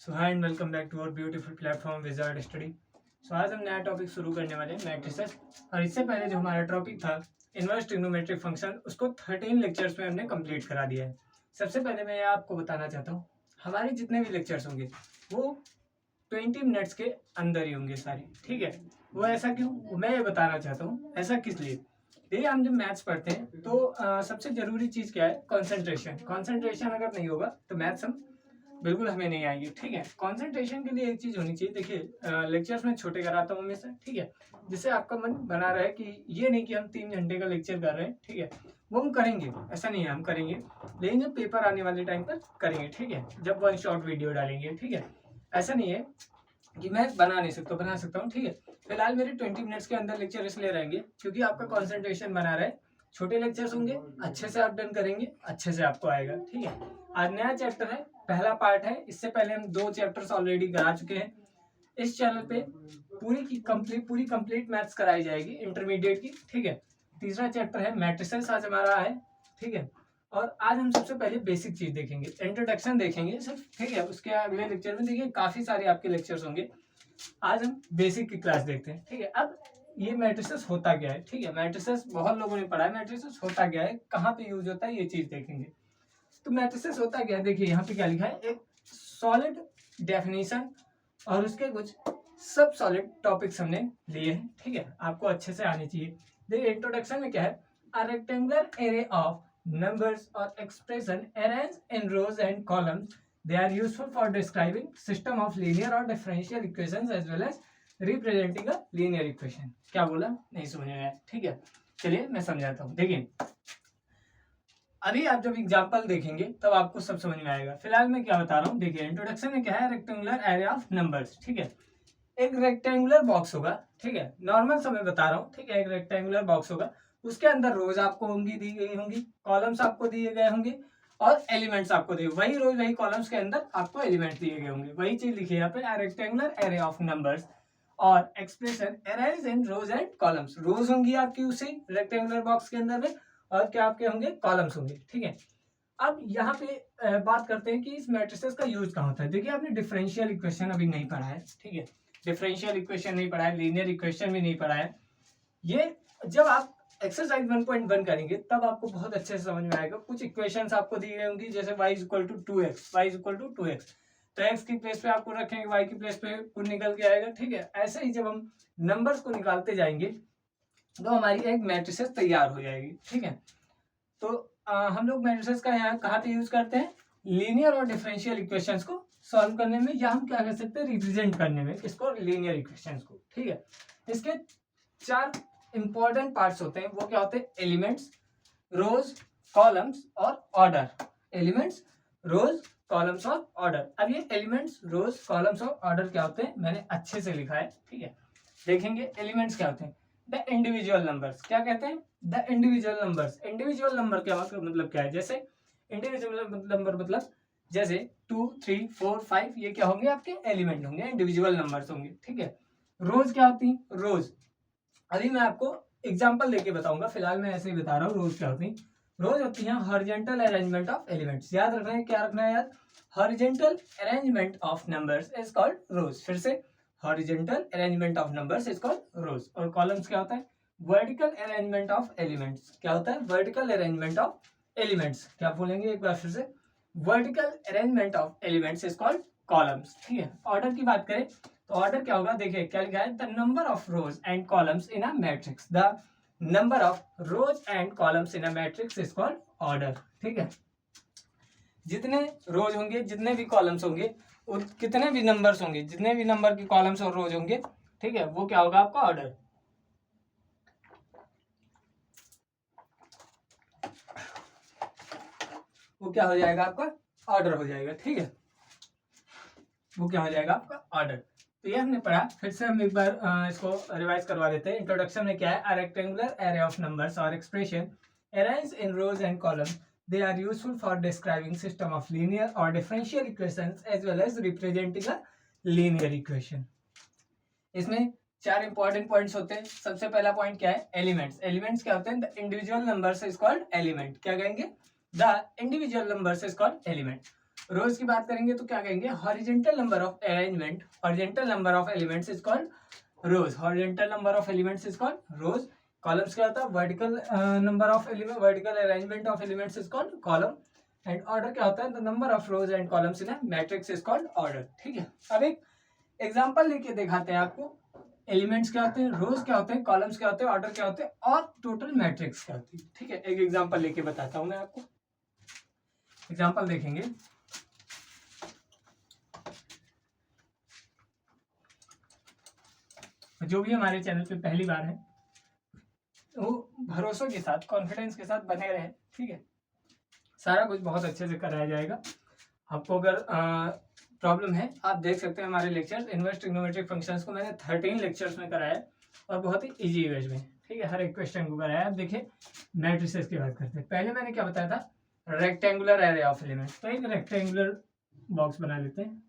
So hi and welcome back to our beautiful platform Wizard Study. So आज हम नया topic शुरू करने वाले हैं मैट्रिसेस। और इससे पहले जो हमारा टॉपिक था इनवर्स ट्रिग्नोमेट्रिक फंक्शन, उसको 13 लेक्चर्स में हमने कंप्लीट करा दिया है। सबसे पहले मैं आपको बताना चाहता हूँ हमारे जितने भी लेक्चर्स होंगे वो 20 मिनट्स के अंदर ही होंगे सारे, ठीक है। वो ऐसा क्यों, मैं ये बताना चाहता हूँ ऐसा किस लिए। देखिए, हम जब मैथ्स पढ़ते हैं तो सबसे जरूरी चीज क्या है, कंसंट्रेशन। कंसंट्रेशन अगर नहीं होगा तो मैथ्स हम बिल्कुल हमें नहीं आएगी, ठीक है। कंसंट्रेशन के लिए एक चीज होनी चाहिए। देखिए, लेक्चर्स में छोटे कराता हूँ हमेशा, ठीक है, जिससे आपका मन बना रहे कि ये नहीं कि हम 3 घंटे का लेक्चर कर रहे हैं, ठीक है। वो हम करेंगे, ऐसा नहीं है, हम करेंगे, लेकिन जब पेपर आने वाले टाइम पर करेंगे, ठीक है, जब वन शॉट वीडियो डालेंगे, ठीक है। ऐसा नहीं है कि मैं बना नहीं सकता, बना सकता हूँ, ठीक है। फिलहाल मेरे 20 मिनट्स के अंदर लेक्चर इसलिए रहेंगे क्योंकि आपका कंसंट्रेशन बना रहे। छोटे लेक्चर्स होंगे, अच्छे से आप डन करेंगे, अच्छे से आपको आएगा, ठीक है। आज नया चैप्टर है, पहला पार्ट है। इससे पहले हम 2 चैप्टर्स ऑलरेडी करा चुके हैं। इस चैनल पे पूरी कंप्लीट मैथ्स कराई जाएगी इंटरमीडिएट की, ठीक है। तीसरा चैप्टर है मैट्रिसेस आज हमारा है, ठीक है। और आज हम सबसे पहले बेसिक चीज देखेंगे, इंट्रोडक्शन देखेंगे सिर्फ, ठीक है। उसके अगले लेक्चर में देखिए काफी सारे आपके लेक्चर्स होंगे। आज हम बेसिक की क्लास देखते हैं, ठीक है। अब ये मैट्रिसेस होता क्या है, ठीक है। मैट्रिसेस बहुत लोगों ने पढ़ा है, मैट्रिसेस होता क्या है, कहाँ पे यूज होता है, ये चीज देखेंगे। तो मैट्रिसेस होता क्या है, देखिए यहाँ पे क्या लिखा है, एक सॉलिड डेफिनेशन और उसके कुछ सब सॉलिड टॉपिक्स हमने लिए हैं, ठीक है। आपको अच्छे से आने चाहिए। देखिए इंट्रोडक्शन में क्या है, a rectangular array of numbers or expression arranged in rows and columns. They are useful for describing system of linear or differential equations as well as representing a linear equation. क्या बोला, नहीं समझ में आया, ठीक है। चलिए मैं समझाता हूँ। देखिए अभी आप जब एग्जाम्पल देखेंगे तब आपको सब समझ में आएगा। फिलहाल मैं क्या बता रहा हूँ, देखिए इंट्रोडक्शन में क्या है, रेक्टेंगुलर एरे ऑफ नंबर्स, ठीक है। एक रेक्टेंगुलर बॉक्स होगा, ठीक है, नॉर्मल समय बता रहा हूँ, ठीक है। एक रेक्टेंगुलर बॉक्स होगा, उसके अंदर रोज आपको होंगी, दी गई होंगी, कॉलम्स आपको दिए गए होंगे और एलिमेंट्स आपको दिए, वही रोज वही कॉलम्स के अंदर आपको एलिमेंट दिए गए होंगे। वही चीज लिखी है यहाँ पे, रेक्टेंगुलर एरे ऑफ नंबर्स और expression arranged in rows and columns. Rows होंगी आपकी उसी रेक्टेंगुलर बॉक्स के अंदर में और क्या आपके होंगे, कॉलम्स होंगे, ठीक है। अब यहाँ पे बात करते हैं कि इस मैट्रिसेस का यूज कहाँ होता है। देखिए आपने डिफरेंशियल इक्वेशन अभी नहीं पढ़ा है, ठीक है। डिफरेंशियल इक्वेशन नहीं पढ़ा है, लीनियर इक्वेशन भी नहीं पढ़ा है। ये जब आप एक्सरसाइज 1.1 करेंगे तब आपको बहुत अच्छे से समझ में आएगा। कुछ इक्वेशंस आपको दी गई होंगी, जैसे y is equal to 2x, y is equal to 2x, तो x की प्लेस पे आपको रखेंगे, y की प्लेस पे कुछ निकल के आएगा, ठीक है। ऐसे ही जब हम नंबर्स को निकालते जाएंगे तो हमारी एक मैट्रिसेस तैयार हो जाएगी, ठीक है। तो हम लोग मैट्रिसेस का यहाँ कहाँ पे यूज करते हैं, लीनियर और डिफरेंशियल इक्वेशंस को सॉल्व करने में, या हम क्या कर सकते हैं, रिप्रेजेंट करने में इसको, लीनियर इक्वेशंस को, ठीक है। इसके 4 इंपॉर्टेंट पार्ट्स होते हैं, वो क्या होते हैं, एलिमेंट्स, रोज, कॉलम्स और ऑर्डर। एलिमेंट्स, रोज, कॉलम्स और ऑर्डर। अब ये एलिमेंट्स, रोज, कॉलम्स और ऑर्डर क्या होते हैं, मैंने अच्छे से लिखा है, ठीक है। देखेंगे एलिमेंट्स क्या होते हैं, द इंडिविजुअल नंबर्स। क्या कहते हैं, the individual numbers. Individual number क्या मतलब क्या है, जैसे इंडिविजुअल नंबर मतलब जैसे 2, 3, 4, 5, ये क्या होंगे, आपके एलिमेंट होंगे, इंडिविजुअल नंबर्स होंगे, ठीक है। रोज क्या होती है, रोज अभी मैं आपको एग्जांपल देके बताऊंगा, फिलहाल मैं ऐसे ही बता रहा हूँ। रोज क्या होती है, रोज होती है हॉरिजॉन्टल अरेंजमेंट ऑफ एलिमेंट्स। याद रखना है, क्या रखना है याद, horizontal arrangement of numbers is called rows. फिर से, horizontal arrangement of numbers is called rows. और कॉलम्स क्या होता है, वर्टिकल अरेंजमेंट ऑफ एलिमेंट्स। क्या होता है, वर्टिकल अरेंजमेंट ऑफ एलिमेंट्स। क्या बोलेंगे एक बार फिर से, vertical arrangement of elements is called columns, ठीक है। ऑर्डर की बात करें तो ऑर्डर क्या होगा, देखिए क्या लिखा है, the number of rows and columns in a matrix. The number of rows and columns in a matrix is called order, ठीक है। जितने रोज होंगे, जितने भी कॉलम्स होंगे, कितने भी नंबर्स होंगे, जितने भी नंबर के कॉलम्स और रोज होंगे, ठीक है, वो क्या होगा आपका ऑर्डर। वो क्या हो जाएगा आपका ऑर्डर हो जाएगा, ठीक है। वो क्या हो जाएगा आपका ऑर्डर। तो ये हमने पढ़ा, फिर से हम एक बार इसको रिवाइज करवा देते हैं। इंट्रोडक्शन में क्या है, a rectangular array of numbers और expression arranged in rows and column, they are useful for describing system of linear or differential equations as well as representing a linear equation. इसमें 4 important points होते हैं। सबसे पहला point क्या है, elements. Elements क्या होते हैं, the individual numbers is called element. क्या कहेंगे, the individual numbers is called element. Rows की बात करेंगे तो क्या कहेंगे, horizontal number of arrangement, horizontal number of elements is called rows, horizontal number of elements is called rows. Columns क्या होता है, vertical number of element, vertical arrangement of elements is called column. And order क्या होता है, the number of rows and columns in a matrix is called order. ठीक है, अब एक एग्जांपल लेके दिखाते हैं आपको, एलिमेंट्स क्या होते हैं, रोज क्या होते हैं, कॉलम्स क्या होते हैं, ऑर्डर क्या होते हैं और टोटल मैट्रिक्स क्या होती है। ठीक है, एक एग्जांपल लेके बताता हूं मैं आपको। एग्जांपल देखेंगे, जो भी हमारे चैनल पे पहली बार है वो भरोसे के साथ, कॉन्फिडेंस के साथ बने रहे। ठीक है, सारा कुछ बहुत अच्छे से कराया जाएगा। आपको अगर प्रॉब्लम है, आप देख सकते हैं हमारे लेक्चर्स, इनवर्स ट्रिग्नोमेट्रिक फंक्शंस को मैंने 13 लेक्चर्स में कराया है और बहुत ही इजी वेज में। ठीक है, हर एक क्वेश्चन को कराया है। अब देखिए मैट्रिसेस की बात करते हैं। पहले मैंने क्या बताया था, रेक्टेंगुलर एरे ऑफ एलिमेंट्स। तो एक रेक्टेंगुलर बॉक्स बना लेते हैं,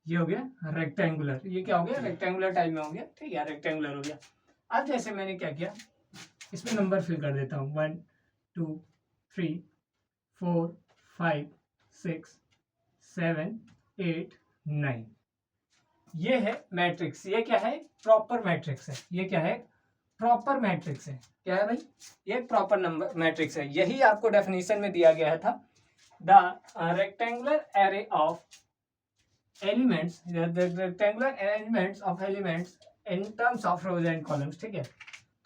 ये हो गया रेक्टेंगुलर, ये क्या हो गया, रेक्टेंगुलर टाइप में हो गया। ठीक है, रेक्टेंगुलर हो गया। अब जैसे मैंने क्या किया, इसमें नंबर फिल कर देता हूँ, 1 2 3 4 5 6 7 8 9। ये है मैट्रिक्स, ये क्या है, प्रॉपर मैट्रिक्स है। ये क्या है, प्रॉपर मैट्रिक्स है। क्या है भाई, ये प्रॉपर नंबर मैट्रिक्स है। यही आपको डेफिनेशन में दिया गया था, the rectangular array of elements, the rectangular arrangements of elements in terms of rows and columns. ठीक है,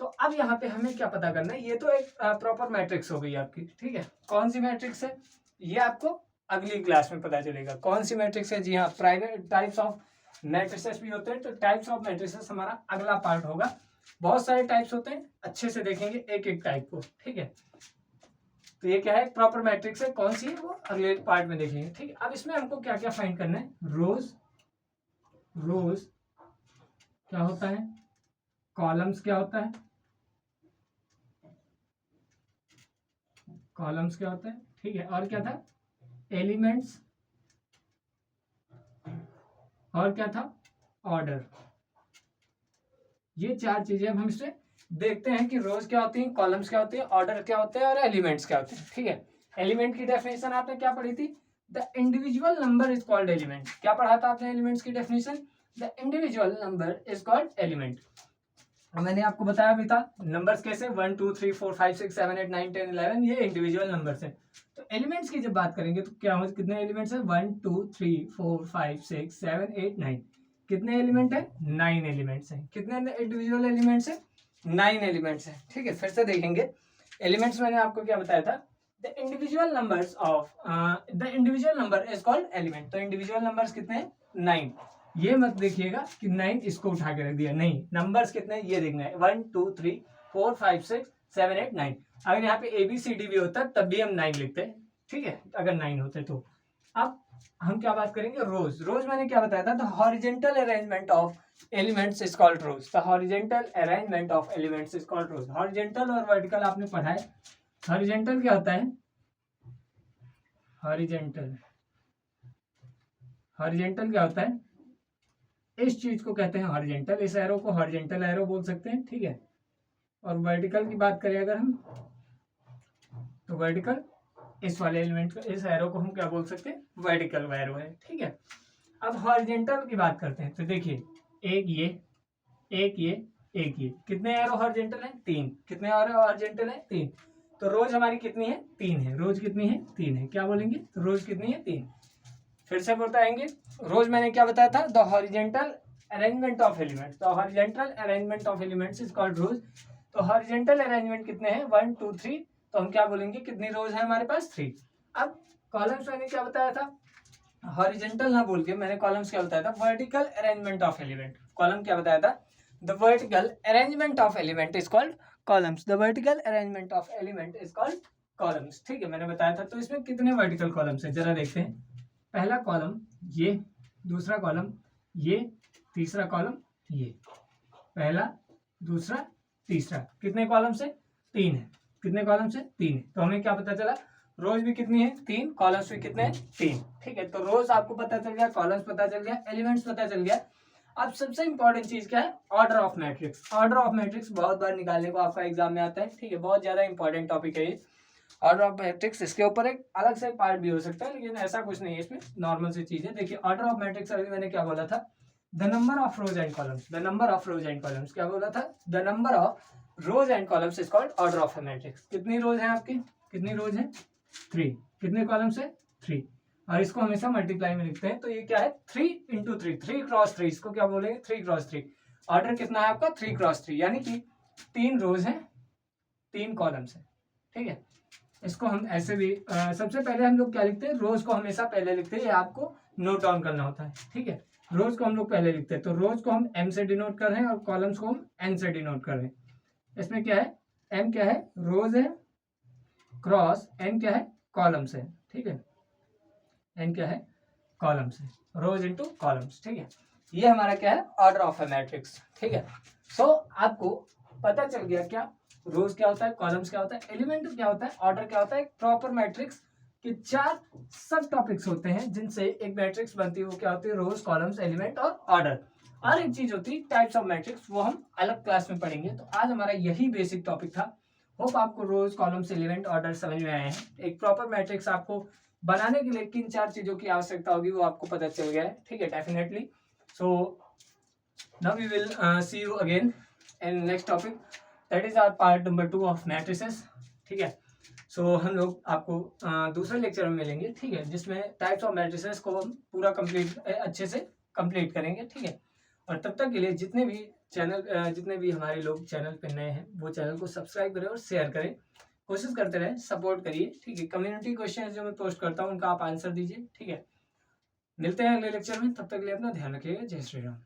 तो अब यहाँ पे हमें क्या पता करना है, ये तो एक प्रॉपर मैट्रिक्स हो गई आपकी। ठीक है, कौन सी मैट्रिक्स है, ये आपको अगली क्लास में पता चलेगा कौन सी मैट्रिक्स है। जी हाँ, प्राइवेट टाइप्स ऑफ मैट्रिसेस भी होते हैं, तो टाइप्स ऑफ मैट्रिसेस हमारा अगला पार्ट होगा। बहुत सारे टाइप्स होते हैं, अच्छे से देखेंगे एक एक टाइप को। ठीक है, तो ये क्या है, प्रॉपर मैट्रिक्स है, कौन सी है वो अगले पार्ट में देखेंगे। ठीक है, अब इसमें हमको क्या क्या फाइंड करना है, रोज, रोज क्या होता है, कॉलम्स क्या होता है, कॉलम्स क्या होता है। ठीक है, और क्या था, एलिमेंट्स, और क्या था, ऑर्डर। ये चार चीजें अब हम इससे देखते हैं कि रोज क्या होती है, कॉलम्स क्या होती है, ऑर्डर क्या होते हैं और एलिमेंट्स क्या होते हैं। ठीक है, एलिमेंट की डेफिनेशन आपने क्या पढ़ी थी, the individual number is called element. क्या पढ़ा था आपने एलिमेंट्स की definition, the individual number is called element. मैंने आपको बताया भी था नंबर्स कैसे, 1 2 3 4 5 6 7 8 9 10 11, ये इंडिविजुअल नंबर्स हैं। तो एलिमेंट्स की जब बात करेंगे तो क्या हो, कितने एलिमेंट्स हैं, 1 2 3 4 5 6 7 8 9। कितने एलिमेंट है, 9 एलिमेंट्स हैं। कितने इंडिविजुअल एलिमेंट्स हैं, 9 एलिमेंट्स हैं। ठीक है, फिर से देखेंगे एलिमेंट्स, मैंने आपको क्या बताया था, the individual numbers of the individual number is called element. तो इंडिविजुअल नंबर्स कितने हैं, 9। ये मत देखिएगा कि 9 इसको उठा के रख दिया, नहीं, नंबर्स कितने ये देखना है, 1 2 3 4 5 6 7 8 9। अगर यहाँ पे ABCD भी होता तब भी हम 9 लिखते हैं। ठीक है, अगर 9 होते तो। अब हम क्या बात करेंगे, रोज। रोज मैंने क्या बताया था, the horizontal arrangement of elements is called rows. The horizontal arrangement of elements is called rows. Horizontal और वर्टिकल आपने पढ़ा है। हॉरिजॉन्टल क्या होता है, हॉरिजॉन्टल, हॉरिजॉन्टल क्या होता है, इस चीज को कहते हैं हॉरिजॉन्टल, इस एरो को हॉरिजॉन्टल एरो बोल सकते हैं। ठीक है, और वर्टिकल की बात करें अगर हम, तो वर्टिकल इस वाले एलिमेंट को, इस एरो को हम क्या बोल सकते हैं, वर्टिकल एरो है। ठीक है, अब हॉरिजॉन्टल की बात करते हैं, तो देखिए एक ये, एक ये, एक ये, कितने एरो हॉरिजॉन्टल हैं, 3। कितने एरो हॉरिजॉन्टल हैं, 3। तो रोज हमारी कितनी है, 3 है। रोज कितनी है, 3 है। क्या बोलेंगे, तो रोज कितनी है, 3। फिर से बताएंगे, रोज मैंने क्या बताया था, the horizontal arrangement of elements, the horizontal arrangement of elements is called rows. तो हॉरिजॉन्टल अरेंजमेंट कितने हैं, 1 2 3, तो हम क्या बोलेंगे, कितनी रोज है हमारे पास, 3। अब कॉलम्स मैंने क्या बताया था, हॉरिजॉन्टल ना बोल के मैंने कॉलम्स क्या बताया था, vertical arrangement of element. Column क्या बताया था, the vertical arrangement of element is called columns. The vertical arrangement of element is called columns. ठीक है, मैंने बताया था। तो इसमें कितने वर्टिकल कॉलम्स हैं, जरा देखते हैं। पहला कॉलम ये, दूसरा कॉलम ये, तीसरा कॉलम ये, पहला दूसरा तीसरा, कितने कॉलम से, 3 है। कितने कॉलम से, 3 है। तो हमें क्या पता चला, रोज भी कितनी है, 3, कॉलम्स भी कितने हैं, 3। ठीक है, तो रोज आपको पता चल गया, कॉलम्स पता चल गया, एलिमेंट्स पता चल गया। अब सबसे इंपॉर्टेंट चीज क्या है, order of matrix. Order of matrix बहुत बार निकालने को आपका एग्जाम में आता है। ठीक है, बहुत ज्यादा इंपॉर्टेंट टॉपिक है ये। ऑर्डर ऑफ मैट्रिक्स इसके ऊपर एक अलग से पार्ट भी हो सकता है, लेकिन ऐसा कुछ नहीं है, इसमें नॉर्मल सी चीज है। देखिए ऑर्डर ऑफ मैट्रिक्स अभी मैंने क्या बोला था, the number of rows and columns, the number of rows and columns, क्या बोला था, the number of rows and columns is called order of A matrix. कितनी रोज है आपकी, कितनी रोज है 3, कितने कॉलम्स है 3, और इसको हमेशा मल्टीप्लाई में लिखते हैं, तो ये क्या है 3 इंटू 3, 3 क्रॉस 3, इसको क्या बोलेंगे 3 क्रॉस 3। ऑर्डर कितना है आपका 3 क्रॉस 3, यानी कि 3 रोज है 3 कॉलम्स है, ठीक है। इसको हम ऐसे भी सबसे पहले हम लोग क्या लिखते हैं, रोज को हमेशा पहले लिखते हैं, ये आपको नोट डाउन करना होता है, ठीक है। रोज को हम लोग पहले लिखते हैं, तो रोज को हम एम से डिनोट कर रहे हैं और कॉलम्स को हम एन से डिनोट कर रहे हैं। इसमें क्या है, एम क्या है रोज है, क्रॉस एन क्या है कॉलम्स है, ठीक है, एन क्या है कॉलम्स है, रोज इनटू कॉलम्स, ठीक है। ये हमारा क्या है ऑर्डर ऑफ ए मैट्रिक्स, ठीक है। सो आपको पता चल गया क्या रोज क्या होता है, कॉलम्स क्या होता है, एलिमेंट क्या होता है, ऑर्डर क्या होता है। प्रॉपर मैट्रिक्स के 4 सब टॉपिक्स होते हैं जिनसे एक मैट्रिक्स बनती है, वो क्या होती है रोज, कॉलम्स, एलिमेंट और ऑर्डर। और एक चीज होती है टाइप्स ऑफ मैट्रिक्स, वो हम अलग क्लास में पढ़ेंगे। तो आज हमारा यही बेसिक टॉपिक था। होप आपको रोज, कॉलम्स, एलिमेंट, ऑर्डर समझ में आए हैं। एक प्रॉपर मैट्रिक्स आपको बनाने के लिए किन 4 चीजों की आवश्यकता होगी वो आपको पता चल गया है, ठीक है, definitely. So now we will see you again in next topic, that is our part number 2 of matrices, ठीक है। सो हम लोग आपको दूसरे लेक्चर में मिलेंगे, ठीक है, जिसमें टाइप्स ऑफ मैट्रिसेस को हम पूरा कंप्लीट अच्छे से कंप्लीट करेंगे, ठीक है। और तब तक के लिए जितने भी हमारे लोग चैनल पे नए हैं वो चैनल को सब्सक्राइब करें और शेयर करें, कोशिश करते रहें, सपोर्ट करिए, ठीक है। कम्युनिटी क्वेश्चन जो मैं पोस्ट करता हूँ उनका आप आंसर दीजिए, ठीक है। मिलते हैं अगले लेक्चर में, तब तक के लिए अपना ध्यान रखिएगा। जय श्री राम।